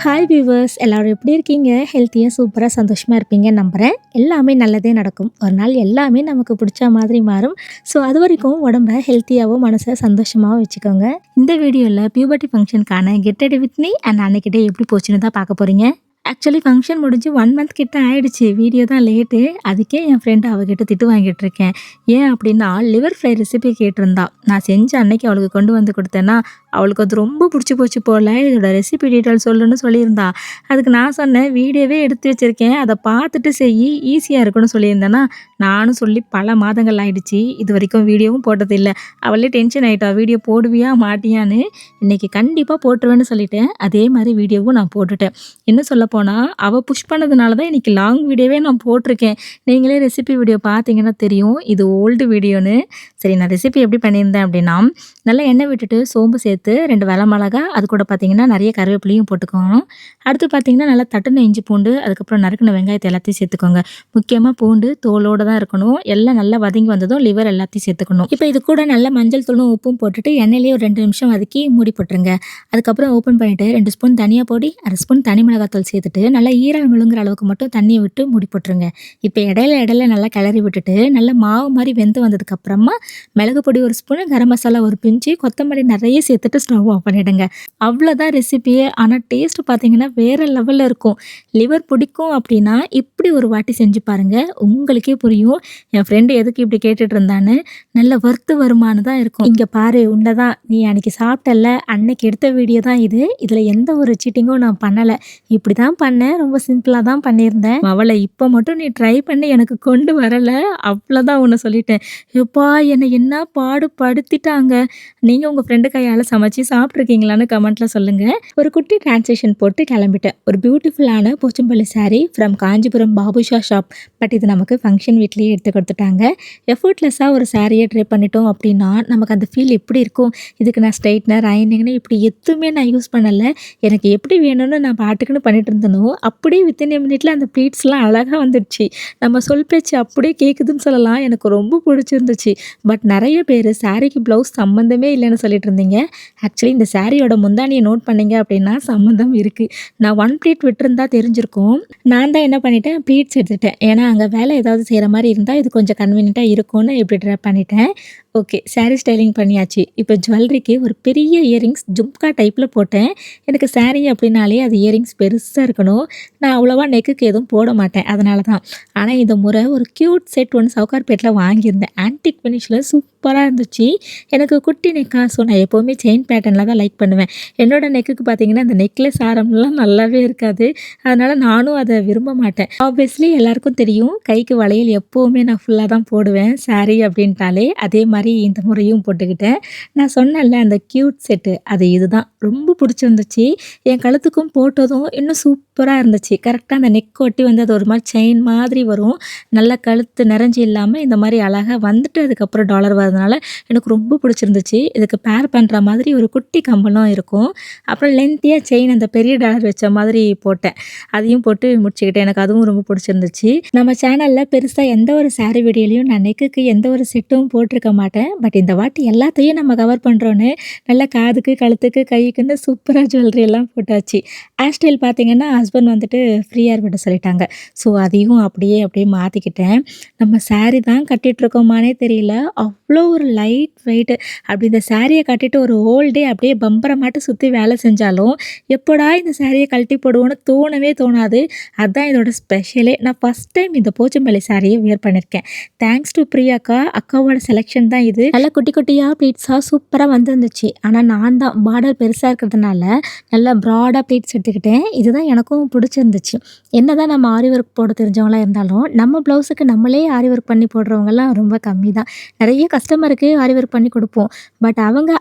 Hi viewers, எல்லாரும் எப்படி இருக்கீங்க? ஹெல்த்தியாக சூப்பராக சந்தோஷமாக இருப்பீங்கன்னு நம்புகிறேன். எல்லாமே நல்லதே நடக்கும். ஒரு நாள் எல்லாமே நமக்கு பிடிச்ச மாதிரி மாறும். ஸோ அது வரைக்கும் உடம்ப ஹெல்த்தியாகவும் மனசை சந்தோஷமாகவும் வச்சுக்கோங்க. இந்த வீடியோவில் பியூபர்ட்டி ஃபங்க்ஷனுக்கான get ready with me and அன்னைக்கு டே எப்படி போச்சுன்னு தான் பார்க்க போகிறீங்க. ஆக்சுவலி ஃபங்க்ஷன் முடிஞ்சு 1 மந்த் கிட்ட ஆயிடுச்சு. வீடியோ தான் லேட்டு. அதுக்கே என் ஃப்ரெண்டு அவகிட்ட திட்டு வாங்கிட்டு இருக்கேன். ஏன் அப்படின்னா, லிவர் ஃப்ரை ரெசிபி கேட்டிருந்தா. நான் செஞ்ச அன்னைக்கு அவளுக்கு கொண்டு வந்து கொடுத்தேன்னா, அவளுக்கு அது ரொம்ப பிடிச்சி போச்சு போல். இதோட ரெசிபி டீட்டெயில் சொல்லுன்னு சொல்லியிருந்தா. அதுக்கு நான் சொன்னேன், வீடியோவே எடுத்து வச்சுருக்கேன், அதை பார்த்துட்டு செய், ஈஸியாக இருக்குன்னு சொல்லியிருந்தேன்னா. நானும் சொல்லி பல மாதங்கள் ஆயிடுச்சு. இது வரைக்கும் வீடியோவும் போட்டதில்லை. அவளே டென்ஷன் ஆகிட்டா, வீடியோ போடுவியா மாட்டியான்னு. இன்றைக்கி கண்டிப்பாக போட்டுருவேன்னு சொல்லிட்டேன். அதே மாதிரி வீடியோவும் நான் போட்டுட்டேன். என்ன சொல்ல போனால், அவள் புஷ் பண்ணதுனால தான் இன்றைக்கி லாங் வீடியோவே நான் போட்டிருக்கேன். நீங்களே ரெசிபி வீடியோ பார்த்தீங்கன்னா தெரியும், இது ஓல்டு வீடியோன்னு. சரி, நான் ரெசிபி எப்படி பண்ணியிருந்தேன் அப்படின்னா, நல்லா எண்ணெய் விட்டுட்டு சோம்பு சேர்த்து 2 வரமிளகா, அது கூட பார்த்தீங்கன்னா நிறைய கருவேப்பிலையும் போட்டுக்கோங்க. அடுத்து பார்த்தீங்கன்னா நல்லா தட்டுன இஞ்சி பூண்டு, அதுக்கப்புறம் நறுக்கின வெங்காயத்தை எல்லாத்தையும் சேர்த்துக்கோங்க. முக்கியமாக பூண்டு தோலோடு தான் இருக்கணும். எல்லாம் நல்லா வதங்கி வந்ததும் லிவர் எல்லாத்தையும் சேர்த்துக்கணும். இப்போ இது கூட நல்லா மஞ்சள் தூளும் உப்பும் போட்டுட்டு எண்ணெயிலேயே ஒரு 2 நிமிஷம் வதக்கி மூடி போட்டுருங்க. அதுக்கப்புறம் ஓப்பன் பண்ணிவிட்டு 2 ஸ்பூன் தனியா பொடி, 1/2 ஸ்பூன் தனி மிளகாத்தூள் சேர்த்துட்டு நல்லா ஈரல் முழுங்குற அளவுக்கு மட்டும் தண்ணியை விட்டு மூடி போட்டுருங்க. இப்போ இடையில நல்லா கிளறி விட்டுட்டு நல்லா மாவு மாதிரி வெந்து வந்ததுக்கப்புறமா மிளகு பொடி 1 ஸ்பூன், கரம் மசாலா 1 பிஞ்சு, கொத்தமல்லி நிறைய சேர்த்துட்டு ஸ்டவ் ஆஃப் பண்ணிவிடுங்க. அவ்வளோதான் ரெசிபியே. ஆனால் டேஸ்ட் பார்த்தீங்கன்னா வேறு லெவலில் இருக்கும். லிவர் பிடிக்கும் அப்படின்னா இப்படி ஒரு வாட்டி செஞ்சு பாருங்கள், உங்களுக்கே புரியும் என் ஃப்ரெண்டு எதுக்கு இப்படி கேட்டுட்டு இருந்தான்னு. நல்ல வறுத்து வருமானு தான் இருக்கும். இங்கே பாரு, உன்னதான் நீ அன்றைக்கி சாப்பிட்டல, அன்னைக்கு எடுத்த வீடியோ தான் இது. இதில் எந்த ஒரு சீட்டிங்கும் நான் பண்ணலை. இப்படி தான் பண்ணேன், ரொம்ப சிம்பிளாக தான் பண்ணியிருந்தேன். அவளை இப்போ மட்டும் நீ ட்ரை பண்ணி எனக்கு கொண்டு வரலை, அவ்வளோதான் ஒன்று சொல்லிட்டேன். எப்பா, என்னை என்ன பாடு படுத்திட்டாங்க. நீங்கள் உங்கள் ஃப்ரெண்டு கையால் சமைச்சு சாப்பிட்ருக்கீங்களான்னு கமெண்ட்டில் சொல்லுங்கள். ஒரு குட்டி டிரான்சேக்ஷன் போட்டு கிளம்பிட்டேன். ஒரு பியூட்டிஃபுல்லான Pochampalli sari from Kanchipuram Babusha shop. But இது நமக்கு ஃபங்க்ஷன் வீட்லேயே எடுத்து கொடுத்துட்டாங்க. எஃபர்ட்லெஸ்ஸாக ஒரு சாரியை ட்ரை பண்ணிட்டோம் அப்படின்னா நமக்கு அந்த ஃபீல் எப்படி இருக்கும். இதுக்கு நான் ஸ்ட்ரைட்னர், அயனிங்னு இப்படி எதுவுமே நான் யூஸ் பண்ணலை. எனக்கு எப்படி வேணும்னு நான் பாட்டுக்குன்னு பண்ணிட்டு இருந்தனோ அப்படியே வித்தின் எ மினிட்ல அந்த ப்ளீட்ஸ்லாம் அழகாக வந்துடுச்சு. நம்ம சொல் பேச்சு அப்படியே கேட்குதுன்னு சொல்லலாம். எனக்கு ரொம்ப பிடிச்சிருந்துச்சு. பட் நிறைய பேர் சாரிக்கு ப்ளவுஸ் சம்மந்தமே இல்லைன்னு சொல்லிட்டு இருந்தீங்க. ஆக்சுவலி இந்த சாரியோட முந்தானியை நோட் பண்ணீங்க அப்படின்னா சம்மந்தம் இருக்குது. நான் 1 ப்ளீட் விட்டுருந்தா தெரிஞ்சிருக்கும். நான் தான் என்ன பண்ணிட்டேன், ப்ளீட்ஸ் எடுத்துட்டேன். ஏன்னா அங்கே வேலை ஏதாவது செய்கிற மாதிரி இருந்தால் இது கொஞ்சம் கன்வீனியண்ட்டாக இருக்கும்னு இப்படி ட்ரை பண்ணிட்டேன். ஓகே, சாரீ ஸ்டைலிங் பண்ணியாச்சு. இப்போ ஜுவல்லரிக்கு ஒரு பெரிய இயரிங்ஸ் ஜும்கா டைப்பில் போட்டேன். எனக்கு சாரீ அப்படின்னாலே அது இயரிங்ஸ் பெருசாக இருக்கணும். நான் அவ்வளோவா நெக்குக்கு எதுவும் போட மாட்டேன், அதனால தான். ஆனால் இந்த முறை ஒரு க்யூட் செட் ஒன்று சவுகார்பேட்டில் வாங்கியிருந்தேன். ஆன்டிக் ஃபினிஷில் சூப்பராக இருந்துச்சு. எனக்கு குட்டி நெக்கா, ஸோ நான் எப்போவுமே செயின் பேட்டர்னில் தான் லைக் பண்ணுவேன். என்னோடய நெக்குக்கு பார்த்தீங்கன்னா இந்த நெக்லஸ் ஆரம்லாம் நல்லாவே இருக்காது. அதனால் நானும் அதை விரும்ப மாட்டேன். ஆப்வியஸ்லி எல்லாருக்கும் தெரியும், கைக்கு வளையல் எப்போவுமே நான் ஃபுல்லாக தான் போடுவேன் சாரீ அப்படின்ட்டாலே. அதே மாதிரி இந்த முறையும் போட்டுக்கிட்டேன். நான் சொன்னேன்ல அந்த க்யூட் செட்டு, அது இதுதான். ரொம்ப பிடிச்சிருந்துச்சு. என் கழுத்துக்கும் போட்டதும் இன்னும் சூப்பராக இருந்துச்சு. கரெக்டாக அந்த நெக் ஒட்டி வந்து அது ஒரு மாதிரி செயின் மாதிரி வரும். நல்லா கழுத்து நிறைஞ்சி இல்லாமல் இந்த மாதிரி அழகாக வந்துட்டு அதுக்கப்புறம் டாலர் வரதுனால எனக்கு ரொம்ப பிடிச்சிருந்துச்சு. இதுக்கு பேர் பண்ணுற மாதிரி ஒரு குட்டி கம்பளம் இருக்கும். அப்புறம் லென்த்தியாக செயின் அந்த பெரிய டாலர் வச்ச மாதிரி போட்டேன். அதையும் போட்டு முடிச்சுக்கிட்டேன். எனக்கு அதுவும் ரொம்ப பிடிச்சிருந்துச்சு. நம்ம சேனலில் பெருசாக எந்த ஒரு சாரீ வீடியோலையும் நான் நெக்குக்கு எந்த ஒரு செட்டும் போட்டிருக்க மாட்டேன். பட் இந்த வாட்டி எல்லாத்தையும் நம்ம கவர் பண்ணுறோன்னு நல்லா காதுக்கு, கழுத்துக்கு, கைக்குன்னு சூப்பராக ஜுவல்லரி எல்லாம் போட்டாச்சு. ஹேர் ஸ்டைல் பார்த்தீங்கன்னா ஹஸ்பண்ட் வந்துட்டு ஃப்ரீயாக விட சொல்லிட்டாங்க. ஸோ அதையும் அப்படியே மாற்றிக்கிட்டேன். நம்ம சாரீ தான் கட்டிகிட்ருக்கோமானே தெரியல, அவ்வளோ ஒரு லைட் வெயிட். அப்படி இந்த சாரியை கட்டிட்டு ஒரு ஹோல் டே அப்படியே பம்பரை மாட்டு சுற்றி வேலை செஞ்சாலும் எப்படா இந்த சாரியை கழட்டி போடுவோன்னு தோணவே தோணாது. அதுதான் இதோட ஸ்பெஷலே. நான் ஃபஸ்ட் டைம் இந்த போச்சம்பள்ளி சாரியை வியர் பண்ணியிருக்கேன். தேங்க்ஸ் டு பிரியாக்கா, அக்காவோட செலெக்ஷன் தான் இது. நல்லா குட்டி குட்டியாக ப்ளீட்ஸாக சூப்பராக வந்துருந்துச்சு. ஆனால் நான் தான் பார்டர் பெருசாக இருக்கிறதுனால நல்லா ப்ராடாக ப்ளீட்ஸ் எடுத்துக்கிட்டேன். இதுதான் எனக்கும் பிடிச்சிருந்துச்சு. என்ன தான் நம்ம ஆரி ஒர்க் போட தெரிஞ்சவங்களாம் இருந்தாலும் நம்ம ப்ளவுஸுக்கு நம்மளே ஆரி ஒர்க் பண்ணி போடுறவங்கலாம் ரொம்ப கம்மி தான். நிறைய கஸ்டமருக்கு ஆரி ஒர்க் பண்ணி கொடுப்போம். பட்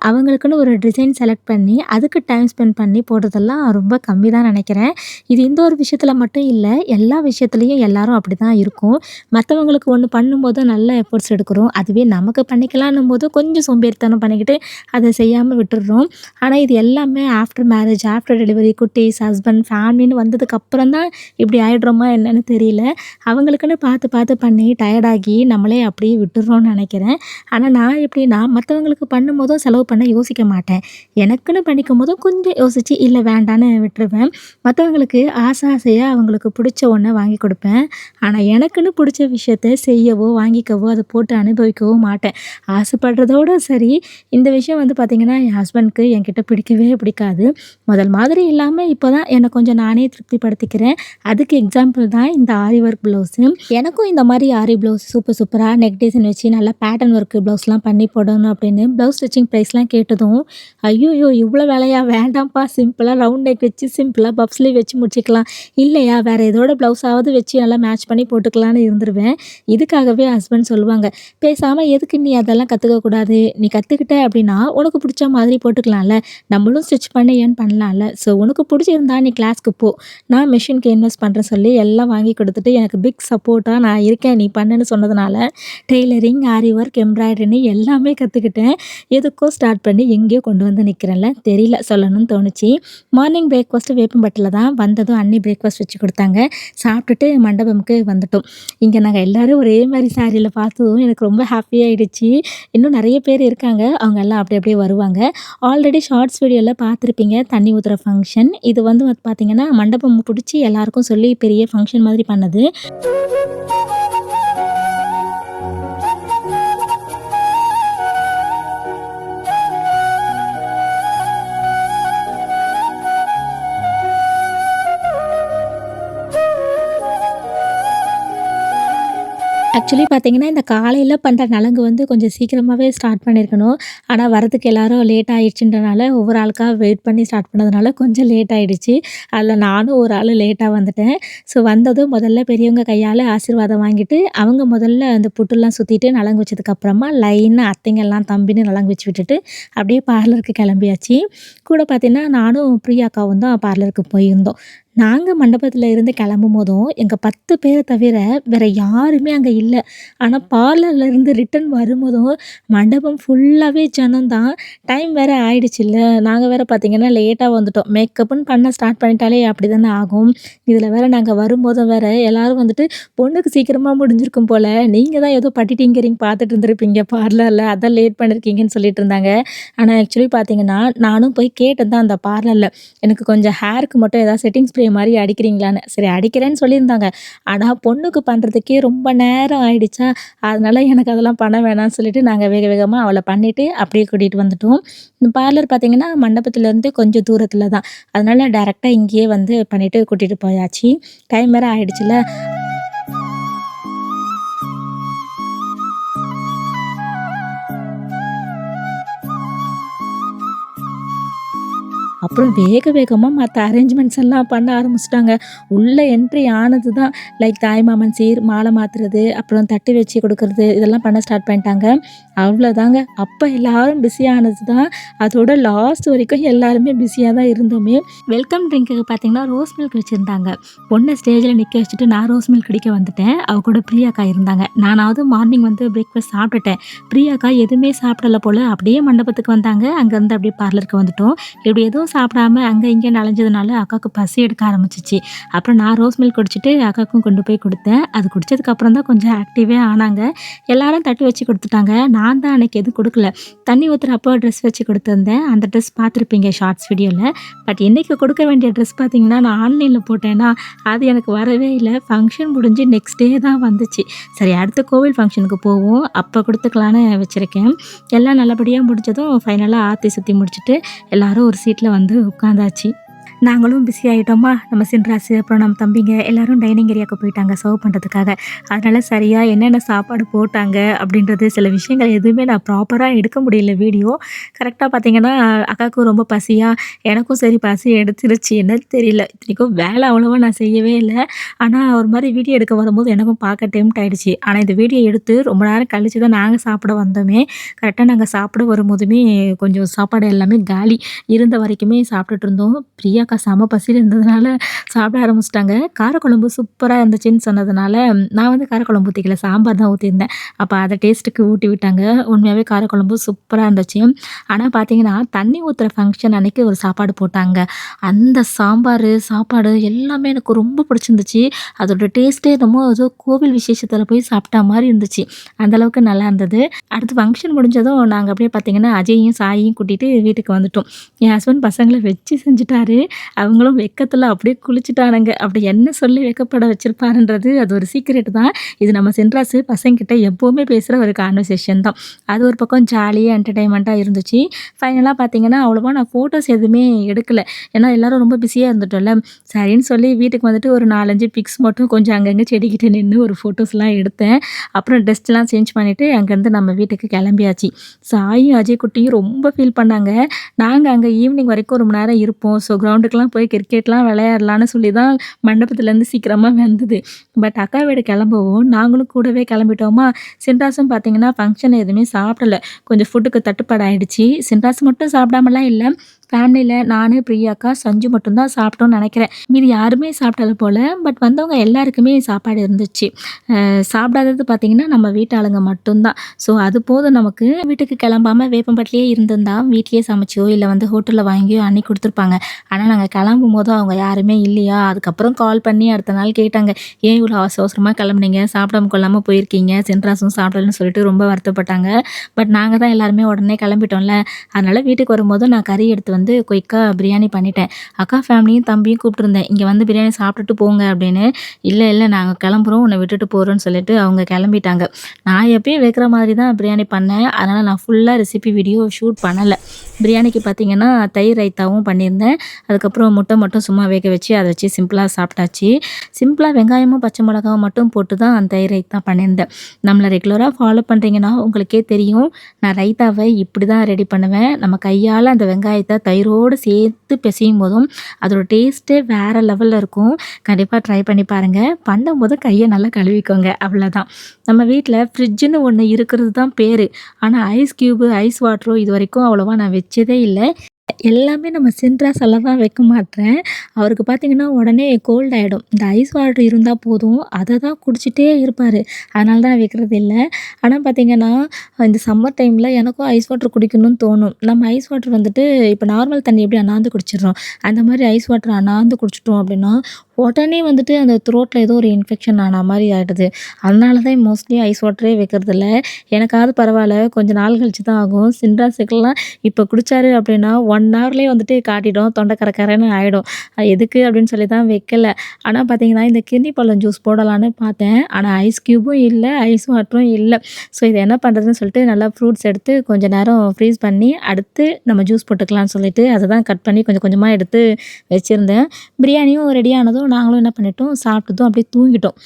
அவங்களுக்குன்னு ஒரு டிசைன் செலக்ட் பண்ணி அதுக்கு டைம் ஸ்பெண்ட் பண்ணி போடுறதெல்லாம் ரொம்ப கம்மி தான் நினைக்கிறேன். இது இந்த ஒரு விஷயத்தில் மட்டும் இல்லை, எல்லா விஷயத்துலையும் எல்லாரும் அப்படி தான் இருக்கும். மற்றவங்களுக்கு ஒன்று பண்ணும்போது நல்ல எஃபர்ட்ஸ் எடுக்கிறோம். அதுவே நமக்கு பண்ணி பண்ணிக்கலான்னும் போது கொஞ்சம் சோம்பேறித்தனம் பண்ணிக்கிட்டு அதை செய்யாமல் விட்டுடுறோம். ஆனால் இது எல்லாமே ஆஃப்டர் மேரேஜ், ஆஃப்டர் டெலிவரி, குட்டீஸ், ஹஸ்பண்ட், ஃபேமிலின்னு வந்ததுக்கப்புறம் தான் இப்படி ஆயிடுறோமா என்னன்னு தெரியல. அவங்களுக்குன்னு பார்த்து பார்த்து பண்ணி டயர்டாகி நம்மளே அப்படியே விட்டுடுறோம்னு நினைக்கிறேன். ஆனால் நான் எப்படின்னா மற்றவங்களுக்கு பண்ணும்போதும் செலவு பண்ண யோசிக்க மாட்டேன். எனக்குன்னு பண்ணிக்கும் போதும் கொஞ்சம் யோசித்து இல்லை வேண்டான்னு விட்டுருவேன். மற்றவங்களுக்கு ஆசையாக அவங்களுக்கு பிடிச்ச ஒன்றை வாங்கி கொடுப்பேன். ஆனால் எனக்குன்னு பிடிச்ச விஷயத்த செய்யவோ வாங்கிக்கவோ அதை போட்டு அனுபவிக்கவோ மாட்டேன். ஆசைப்படுறதோட சரி. இந்த விஷயம் வந்து பார்த்திங்கன்னா என் ஹஸ்பண்ட்க்கு என்கிட்ட பிடிக்கவே பிடிக்காது. முதல் மாதிரி இல்லாமல் இப்போ தான் என்னை கொஞ்சம் நானே திருப்திப்படுத்திக்கிறேன். அதுக்கு எக்ஸாம்பிள் தான் இந்த ஆரி ஒர்க் ப்ளவுஸு. எனக்கும் இந்த மாதிரி ஆரி ப்ளவுஸ் சூப்பராக நெக் டிசைன் வச்சு நல்லா பேட்டர்ன் ஒர்க்கு ப்ளவுஸ்லாம் பண்ணி போடணும் அப்படின்னு ப்ளவுஸ் ஸ்டிச்சிங் ப்ரைஸ்லாம் கேட்டதும் ஐயோயோ இவ்வளோ வேலையா வேண்டாம்ப்பா, சிம்பிளாக ரவுண்ட் நெக் வச்சு சிம்பிளாக பஃப் ஸ்லீவ் வச்சு முடிச்சிக்கலாம், இல்லையா வேறு எதோட ப்ளவுஸாவது வச்சு நல்லா மேட்ச் பண்ணி போட்டுக்கலான்னு இருந்துருவேன். இதுக்காகவே ஹஸ்பண்ட் சொல்லுவாங்க, பேசாமல் எதுக்கு நீ அதெல்லாம் கற்றுக்கக்கூடாது, நீ கற்றுக்கிட்ட அப்படின்னா உனக்கு பிடிச்ச மாதிரி போட்டுக்கலாம்ல, நம்மளும் ஸ்டிச் பண்ணி ஏர்ன் பண்ணலாம்ல, ஸோ உனக்கு பிடிச்சிருந்தா நீ கிளாஸ்க்கு போ, நான் மிஷினுக்கு இன்வெஸ்ட் பண்ணுறேன் சொல்லி எல்லாம் வாங்கி கொடுத்துட்டு எனக்கு பிக் சப்போர்ட்டாக நான் இருக்கேன் நீ பண்ணுன்னு சொன்னதுனால டெய்லரிங், ஆரி ஒர்க், எம்ப்ராய்டரின்னு எல்லாமே கற்றுக்கிட்டேன். எதுக்கோ ஸ்டார்ட் பண்ணி எங்கேயோ கொண்டு வந்து நிற்கிறேன்ல, தெரியல சொல்லணும்னு தோணுச்சு. மார்னிங் பிரேக்ஃபாஸ்ட்டு வேப்பம்பட்டில் தான் வந்ததும் அண்ணி பிரேக்ஃபாஸ்ட் வச்சு கொடுத்தாங்க. சாப்பிட்டுட்டு மண்டபமுக்கு வந்துட்டோம். இங்கே நாங்கள் எல்லோரும் ஒரே மாதிரி சாரியில் பார்த்ததும் எனக்கு ரொம்ப ஹாப்பியாகிடுச்சு. இன்னும் நிறைய பேர் இருக்காங்க, அவங்க எல்லாம் அப்படி அப்படியே வருவாங்க. ஆல்ரெடி ஷார்ட்ஸ் வீடியோவில் பார்த்துருப்பீங்க தண்ணி ஊற்றுற ஃபங்க்ஷன். இது வந்து பார்த்திங்கன்னா மண்டபம் பிடிச்சி எல்லாருக்கும் சொல்லி பெரிய ஃபங்க்ஷன் மாதிரி பண்ணது. ஆக்சுவலி பார்த்தீங்கன்னா, இந்த காலையில பண்ற நலங்கு வந்து கொஞ்சம் சீக்கிரமாவே ஸ்டார்ட் பண்ணியிருக்கணும். ஆனா வரதுக்கு எல்லாரும் லேட் ஆயிடுச்சுன்றனால, ஒவ்வொரு ஆளுக்கா வெயிட் பண்ணி ஸ்டார்ட் பண்ணதுனால கொஞ்சம் லேட் ஆயிடுச்சு. அதில நானும் ஒரு ஆளு லேட்டா வந்துட்டேன். ஸோ வந்ததும் முதல்ல பெரியவங்க கையால ஆசீர்வாதம் வாங்கிட்டு, அவங்க முதல்ல அந்த புட்டுலாம் சுத்திட்டு நலங்கு வச்சதுக்கப்புறமா லைனா அத்தைங்கலாம் தம்பின்னு நலங்கு வச்சு விட்டுட்டு, அப்படியே பார்லருக்கு கிளம்பியாச்சு. கூட பார்த்தீங்கன்னா, நானும் பிரியாக்காவும் தான் பார்லருக்கு போயிருந்தோம். நாங்க மண்டபத்தில இருந்து கிளம்பும்போதும், எங்க 10 பேர தவிர வேற யாருமே அங்க இல்ல. ஆனா பார்லர்ல இருந்து ரிட்டர்ன் வரும்போதும், மண்டபம் ஃபுல்லாவே ஜனம் தான். டைம் வேற ஆயிடுச்சுல்ல. நாங்க வேற பார்த்தீங்கன்னா, லேட்டா வந்துட்டோம். மேக்கப்ன்னு பண்ண ஸ்டார்ட் பண்ணிட்டாலே அப்படிதானே ஆகும். இதில வேற நாங்க வரும்போதும் வேற எல்லாரும் வந்துட்டு, "பொண்ணுக்கு சீக்கிரமா முடிஞ்சிருக்கும் போல. நீங்க தான் ஏதோ பட்டி டிங்கரிங் பார்த்துட்டு இருந்திருப்பீங்க பார்லர்ல. அதான் லேட் பண்ணியிருக்கீங்கன்னு" சொல்லிட்டு இருந்தாங்க. ஆனா ஆக்சுவலி பார்த்தீங்கன்னா, நானும் போய் கேட்டேன் தான் அந்த பார்லர்ல. எனக்கு கொஞ்சம் ஹேருக்கு மட்டும் ஏதாவது செட்டிங் ஸ்ப்ரே மாரி அடிக்கிறீங்களான்னு. சரி அடிக்கிறேன்னு சொல்லியிருந்தாங்க. ஆனா பொண்ணுக்கு பண்ணுறதுக்கே ரொம்ப நேரம் ஆயிடுச்சா, அதனால எனக்கு அதெல்லாம் பண்ண வேணாம்னு சொல்லிட்டு நாங்க வேக வேகமா அவள பண்ணிட்டு அப்படியே கூட்டிட்டு வந்துட்டோம். இந்த பார்லர் பார்த்தீங்கன்னா, மண்டபத்துலேருந்து கொஞ்சம் தூரத்தில தான். அதனால டைரக்ட்டா இங்கேயே வந்து பண்ணிட்டு கூட்டிட்டு போயாச்சு. டைம் வேற ஆயிடுச்சுல்ல. அப்புறம் வேக வேகமா மத்த அரேஞ்ச்மெண்ட்ஸ் எல்லாம் பண்ண ஆரம்பிச்சுட்டாங்க. உள்ள என்ட்ரி ஆனது தான் லைக் தாய்மாமன் சீர், மாலை மாத்துறது, அப்புறம் தட்டு வச்சு கொடுக்குறது இதெல்லாம் பண்ண ஸ்டார்ட் பண்ணிட்டாங்க. அவ்வளோதாங்க. அப்ப எல்லாரும் பிஸி ஆனது தான். அதோட லாஸ்ட் வரைக்கும் எல்லாருமே பிஸியா தான் இருந்தோமே. வெல்கம் ட்ரிங்க்குக்கு பார்த்தீங்கன்னா, ரோஸ் மில்க் வச்சிருந்தாங்க. பொண்ண ஸ்டேஜ்ல நிக்க வச்சுட்டு நான் ரோஸ் மில்க் குடிக்க வந்துட்டேன். அவ கூட பிரியாக்கா இருந்தாங்க. நானாவது மார்னிங் வந்து பிரேக்ஃபாஸ்ட் சாப்பிட்டுட்டேன். பிரியாக்கா எதுவுமே சாப்பிடல போல. அப்படியே மண்டபத்துக்கு வந்தாங்க. அங்கருந்து அப்படியே பார்லருக்கு வந்துட்டோம். இப்படி எதுவும் சாப்பிடாம அங்க இங்கேன்னு அலைஞ்சதுனால அக்காவுக்கு பசி எடுக்க ஆரம்பிச்சிச்சு. அப்புறம் நான் ரோஸ் மில்க் குடிச்சிட்டு அக்காவுக்கும் கொண்டு போய் கொடுத்தேன். அது குடிச்சதுக்கு அப்புறம் தான் கொஞ்சம் ஆக்டிவே ஆனாங்க. எல்லாரும் தட்டு வச்சு கொடுத்துட்டாங்க. நான் தான் அன்னைக்கு எதுவும் கொடுக்கல. தண்ணி ஊத்துறப்போ ட்ரெஸ் வச்சு கொடுத்துருந்தேன். அந்த ட்ரெஸ் பார்த்துருப்பீங்க ஷார்ட்ஸ் வீடியோவில். பட் இன்னைக்கு கொடுக்க வேண்டிய ட்ரெஸ் பார்த்தீங்கன்னா, நான் ஆன்லைனில் போட்டேன்னா அது எனக்கு வரவே இல்லை. ஃபங்க்ஷன் முடிஞ்சு நெக்ஸ்ட் டே தான் வந்துச்சு. சரி அடுத்த கோவில் ஃபங்க்ஷனுக்கு போவோம், அப்போ கொடுத்துக்கலான்னு வச்சுருக்கேன். எல்லாம் நல்லபடியாக முடிஞ்சதும் ஃபைனலாக ஆர்த்தி சுற்றி முடிச்சுட்டு எல்லாரும் ஒரு சீட்டில் வந்து உட்காந்தாச்சு. நாங்களும் பிஸி ஆகிட்டோமா. நம்ம சின்ராசு அப்புறம் நம்ம தம்பிங்க எல்லாரும் டைனிங் ஏரியாவுக்கு போயிட்டாங்க சர்வ் பண்ணுறதுக்காக. அதனால் சரியாக என்னென்ன சாப்பாடு போட்டாங்க அப்படின்றது சில விஷயங்கள் எதுவுமே நான் ப்ராப்பராக எடுக்க முடியல வீடியோ. கரெக்டாக பார்த்தீங்கன்னா, அக்காவுக்கும் ரொம்ப பசியாக, எனக்கும் சரி பசி எடுத்துருச்சு என்னன்னு தெரியல. இத்தனைக்கும் வேலை அவ்வளோவா நான் செய்யவே இல்லை. ஆனால் ஒரு மாதிரி வீடியோ எடுக்க வரும்போது எனக்கும் பார்க்க டெம்ட் ஆகிடுச்சு. ஆனால் இந்த வீடியோ எடுத்து ரொம்ப நேரம் கழிச்சு தான் நாங்கள் சாப்பிட வந்தோமே. கரெக்டாக நாங்கள் சாப்பிட வரும்போதுமே கொஞ்சம் சாப்பாடு எல்லாமே காலி. இருந்த வரைக்குமே சாப்பிட்டுட்டு இருந்தோம். பிரியா பிரியாக்கா செம பசியில் இருந்ததுனால சாப்பிட ஆரம்பிச்சிட்டாங்க. காரக்குழம்பு சூப்பரா இருந்துச்சுன்னு சொன்னதுனால, நான் வந்து காரக்குழம்பு ஊத்திக்கல. சாம்பார் தான் ஊத்தியிருந்தேன். அப்ப அத டேஸ்ட்டுக்கு ஊட்டி விட்டாங்க. உண்மையாவே காரக்குழம்பு சூப்பரா இருந்துச்சு. ஆனா பார்த்தீங்கன்னா, தண்ணி ஊத்துற ஃபங்ஷன் அன்னைக்கு ஒரு சாப்பாடு போட்டாங்க. அந்த சாம்பாரு, சாப்பாடு எல்லாமே எனக்கு ரொம்ப பிடிச்சிருந்துச்சு. அதோட டேஸ்ட்டே என்னமோ ஏதோ கோவில் விசேஷத்தில போய் சாப்பிட்டா மாரி இருந்துச்சு. அந்த அளவுக்கு நல்லா இருந்தது. அடுத்து ஃபங்ஷன் முடிஞ்சதும் நாங்க அப்படியே பார்த்தீங்கன்னா, அஜய்யும், சாயியும் கூட்டிட்டு வீட்டுக்கு வந்துட்டோம். என் ஹஸ்பண்ட் பசங்கள வச்சு செஞ்சுட்டாரு. அவங்களும் வெட்கத்துல அப்படியே குளிச்சுட்டானுங்க. அப்படி என்ன சொல்லி வெட்கப்பட வச்சிருப்பாருன்றது அது ஒரு சீக்ரெட் தான். இது நம்ம சென்ட்ராசு பசங்ககிட்ட எப்பவுமே பேசுற ஒரு கான்வர்சேஷன் தான். அது ஒரு பக்கம் ஜாலியா என்டர்டெயின்மெண்ட்டா இருந்துச்சு. ஃபைனலா பார்த்தீங்கன்னா, அவ்வளவா நான் ஃபோட்டோஸ் எதுவுமே எடுக்கல. ஏன்னா எல்லாரும் ரொம்ப பிஸியா இருந்துட்டோம்ல. சரின்னு சொல்லி வீட்டுக்கு வந்துட்டு ஒரு 4, 5 பிக்ஸ் மட்டும் கொஞ்சம் அங்கங்க செடிகிட்ட நின்னு ஒரு ஃபோட்டோஸ்லாம் எடுத்தேன். அப்புறம் ட்ரெஸ்லாம் சேஞ்ச் பண்ணிட்டு அங்கேருந்து நம்ம வீட்டுக்கு கிளம்பியாச்சு. சாயும், அஜய் குட்டியும் ரொம்ப ஃபீல் பண்ணாங்க. நாங்க அங்க ஈவினிங் வரைக்கும் ரொம்ப நேரம் இருப்போம். ஸோ கிரவுண்டுக்குலாம் போய் கிரிக்கெட்லாம் விளையாடலான்னு சொல்லி தான் மண்டபத்துலேருந்து சீக்கிரமா வந்தது. பட் அக்கா வீடு கிளம்பவும் நாங்களும் கூடவே கிளம்பிட்டோமா, சின்ராசும் பார்த்தீங்கன்னா ஃபங்க்ஷன் எதுவுமே சாப்பிடல. கொஞ்சம் ஃபுட்டுக்கு தட்டுப்பாடு ஆயிடுச்சு. சின்ராசு மட்டும் சாப்பிடாமலாம் இல்ல. ஃபேமிலியில நானு, பிரியாக்கா, சஞ்சு மட்டும் தான் சாப்பிட்டோம்னு நெனைக்கிறேன். மீதி யாருமே சாப்பிடல போல. பட் வந்தவங்க எல்லாருக்குமே சாப்பாடு இருந்துச்சு. சாப்பிடாதது பார்த்தீங்கன்னா, நம்ம வீட்டாளுங்க மட்டும் தான். ஸோ அது போதும் நமக்கு. வீட்டுக்கு கிளம்பாம வேப்பம்பட்டிலேயே இருந்திருந்தா, வீட்லயே சமைச்சோ, இல்ல வந்து ஹோட்டல்ல வாங்கியோ அண்ணி குடுத்துருப்பாங்க. ஆனா நாங்க கிளம்பும்போது அவங்க யாருமே இல்லையா, அதுக்கப்புறம் கால் பண்ணி அடுத்த நாள் கேட்டாங்க. "ஏன் இவ்வளோ அவசர அவசரமா கிளம்புனீங்க? சாப்பிடாம கொள்ளாம போயிருக்கீங்க." சென்ட்ராசும் சாப்பிடலன்னு சொல்லிட்டு ரொம்ப வருத்தப்பட்டாங்க. பட் நாங்க தான் எல்லாருமே உடனே கிளம்பிட்டோம்ல. அதனால வீட்டுக்கு வரும்போது நான் கறி எடுத்து வந்து குயிக்கா பிரியாணி பண்ணிட்டேன். அக்கா ஃபேமிலியும் தம்பியும் கூப்பிட்டுருந்தேன். இங்க வந்து பிரியாணி சாப்பிட்டுட்டு போங்க அப்படின்னு. இல்ல, இல்ல நாங்க கிளம்புறோம். உன்ன விட்டுட்டு போறோம்ன்னு சொல்லிட்டு அவங்க கிளம்பிட்டாங்க. நான் எப்பயும் வைக்கிற மாதிரி தான் பிரியாணி பண்ணேன். அதனால நான் ஃபுல்லா ரெசிபி வீடியோ ஷூட் பண்ணல. பிரியாணிக்கு பார்த்தீங்கன்னா, தயிர் ரைத்தாவும் பண்ணியிருந்தேன். அதுக்கப்புறம் முட்டை மட்டும் சும்மா வேக வச்சு அத வச்சு சிம்பிளா சாப்பிட்டாச்சு. சிம்பிளா வெங்காயமும், பச்சை மிளகாவும் மட்டும் போட்டு தான் அந்த தயிர் ரைத்தா பண்ணியிருந்தேன். நம்மள ரெகுலரா ஃபாலோ பண்றீங்கன்னா உங்களுக்கே தெரியும். நான் ரைத்தாவ இப்படி தான் ரெடி பண்ணுவேன். நம்ம கையால அந்த வெங்காயத்த தயிரோடு சேர்த்து பிசையும் போதும் அதோட டேஸ்ட்டே வேற லெவல்ல இருக்கும். கண்டிப்பா ட்ரை பண்ணி பாருங்க. பண்ணும்போது கைய நல்லா கழுவிக்கோங்க. அவ்வளோதான். நம்ம வீட்ல ஃப்ரிட்ஜ்ன்னு ஒண்ணு இருக்கிறது தான் பேரு. ஆனா ஐஸ் கியூபு, ஐஸ் வாட்டரோ இதுவரைக்கும் அவ்வளவா நான் வச்சதே இல்ல. எல்லாமே நம்ம சின்ராஸால தான் வைக்க மாட்றேன். அவருக்கு பார்த்தீங்கன்னா, உடனே கோல்ட் ஆயிடும். இந்த ஐஸ் வாட்டர் இருந்தா போதும், அத தான் குடிச்சிட்டே இருப்பாரு. அதனால தான் வைக்கிறது இல்ல. ஆனா பார்த்தீங்கன்னா, இந்த சம்மர் டைம்ல எனக்கும் ஐஸ் வாட்டர் குடிக்கணும்னு தோணும். நம்ம ஐஸ் வாட்டர் வந்துட்டு இப்ப நார்மல் தண்ணி எப்படி அண்ணாந்து குடிச்சிடுறோம். அந்த மாரி ஐஸ் வாட்டர் அண்ணாந்து குடிச்சிட்டோம் அப்படின்னா, உடனே வந்துட்டு அந்த த்ரோட்ல ஏதோ ஒரு இன்ஃபெக்ஷன் ஆன மாரி ஆயிடுது. அதனால தான் மோஸ்ட்லி ஐஸ் வாட்டரே வைக்கிறதில்ல. எனக்காவது பரவால்ல, கொஞ்சம் நாள் கழிச்சு தான் ஆகும். சின்ராஸுக்கெல்லாம் இப்ப குடிச்சாரு அப்படின்னா, 1 ஹவர்லயே வந்துட்டு காட்டிடும். தொண்டை கரகரன்னு ஆயிடும். எதுக்கு அப்படின்னு சொல்லி தான் வைக்கல. ஆனா பார்த்தீங்கன்னா, இந்த கிர்னி பழம் ஜூஸ் போடலான்னு பார்த்தேன். ஆனா ஐஸ் கியூபும் இல்ல, ஐஸ் வாட்டரும் இல்ல. ஸோ இத என்ன பண்றதுன்னு சொல்லிட்டு நல்லா ஃப்ரூட்ஸ் எடுத்து கொஞ்ச நேரம் ஃப்ரீஸ் பண்ணி, அடுத்து நம்ம ஜூஸ் போட்டுக்கலாம்னு சொல்லிட்டு, அத தான் கட் பண்ணி கொஞ்சம் கொஞ்சமா எடுத்து வச்சிருந்தேன். பிரியாணியும் ரெடி ஆனதும் நாங்களும் என்ன பண்ணிட்டோம், சாப்பிட்டதும் அப்படியே தூங்கிட்டோம்.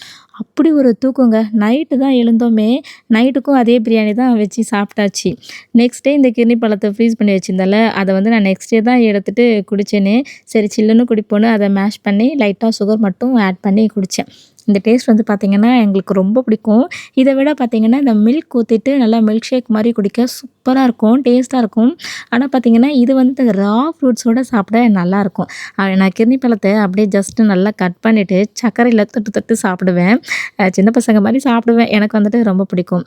அப்படி ஒரு தூக்கங்க. நைட்டு தான் எழுந்தோமே, நைட்டுக்கும் அதே பிரியாணி தான் வச்சு சாப்பிட்டாச்சு. நெக்ஸ்ட் டே இந்த கிர்னி பழத்த ஃப்ரீஸ் பண்ணி வச்சிருந்தேன்ல, அத வந்து நான் நெக்ஸ்ட் டே தான் எடுத்துட்டு குடிச்சேனே. சரி சில்லுன்னு குடிப்போன்னு அத மேஷ் பண்ணி லைட்டா சுகர் மட்டும் ஆட் பண்ணி குடிச்சேன். இந்த டேஸ்ட் வந்து பார்த்தீங்கன்னா, எங்களுக்கு ரொம்ப பிடிக்கும். இத விட பார்த்தீங்கன்னா, இந்த மில்க் ஊத்திட்டு நல்லா மில்க் ஷேக் மாரி குடிக்க சூப்பரா இருக்கும். டேஸ்ட்டா இருக்கும். ஆனா பார்த்தீங்கன்னா, இது வந்து ரா ஃப்ரூட்ஸோட சாப்பிட நல்லாயிருக்கும். நான் கிர்னி பழத்த அப்படியே ஜஸ்ட்டு நல்லா கட் பண்ணிட்டு, சர்க்கரையில தொட்டு தொட்டு சாப்பிடுவேன். சின்ன பசங்க மாரி சாப்பிடுவேன். எனக்கு வந்துட்டு ரொம்ப பிடிக்கும்.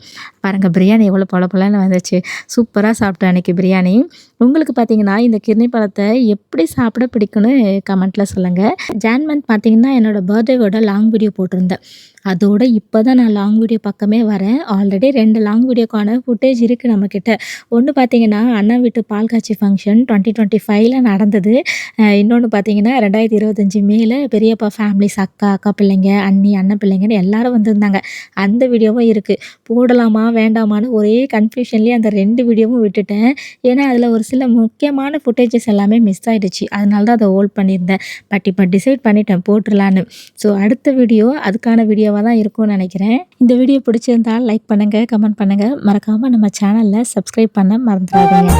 பாருங்க பிரியாணி எவ்வளோ பொல பொலன்னு வந்துச்சு. சூப்பரா சாப்பிட்டேன் அன்னைக்கு பிரியாணி. உங்களுக்கு பார்த்தீங்கன்னா, இந்த கிர்னி பழத்த எப்படி சாப்பிட பிடிக்கும்னு கமெண்ட்ல சொல்லுங்க. ஜான் மந்த் பார்த்தீங்கன்னா, என்னோட பர்த்டேவோட லாங் வீடியோ போட்டிருந்தேன். அதோட இப்ப தான் நான் லாங் வீடியோ பக்கமே வரேன். ஆல்ரெடி 2 லாங் வீடியோக்கான ஃபுட்டேஜ் இருக்கு நம்மகிட்ட. ஒண்ணு பார்த்தீங்கன்னா, அண்ணா வீட்டு பால் காய்ச்சி ஃபங்ஷன் 2025ல நடந்தது. இன்னொன்னு பார்த்தீங்கன்னா, 2025 மேல பெரியப்பா ஃபேமிலிஸ் அக்கா, அக்கா பிள்ளைங்க, அண்ணி, அண்ணன் பிள்ளைங்கன்னு எல்லாரும் வந்திருந்தாங்க. அந்த வீடியோவும் இருக்கு. போடலாமா? வேண்டாமான்னு ஒரே கன்ஃப்யூஷன்லயே அந்த 2 வீடியோவும் விட்டுட்டேன். ஏன்னா, அதில ஒரு சில முக்கியமான ஃபுட்டேஜஸ் எல்லாமே மிஸ் ஆயிடுச்சு. அதனால தான் அத ஹோல்ட் பண்ணியிருந்தேன். பட் இப்ப டிசைட் பண்ணிட்டேன் போட்டுறலான்னு. ஸோ அடுத்த வீடியோ அதுக்கான வீடியோவா தான் இருக்கும்னு நினைக்கிறேன். இந்த வீடியோ பிடிச்சிருந்தா லைக் பண்ணுங்க, கமெண்ட் பண்ணுங்க. மறக்காம நம்ம சேனல்ல சப்ஸ்கிரைப் பண்ண மறந்துடாதீங்க.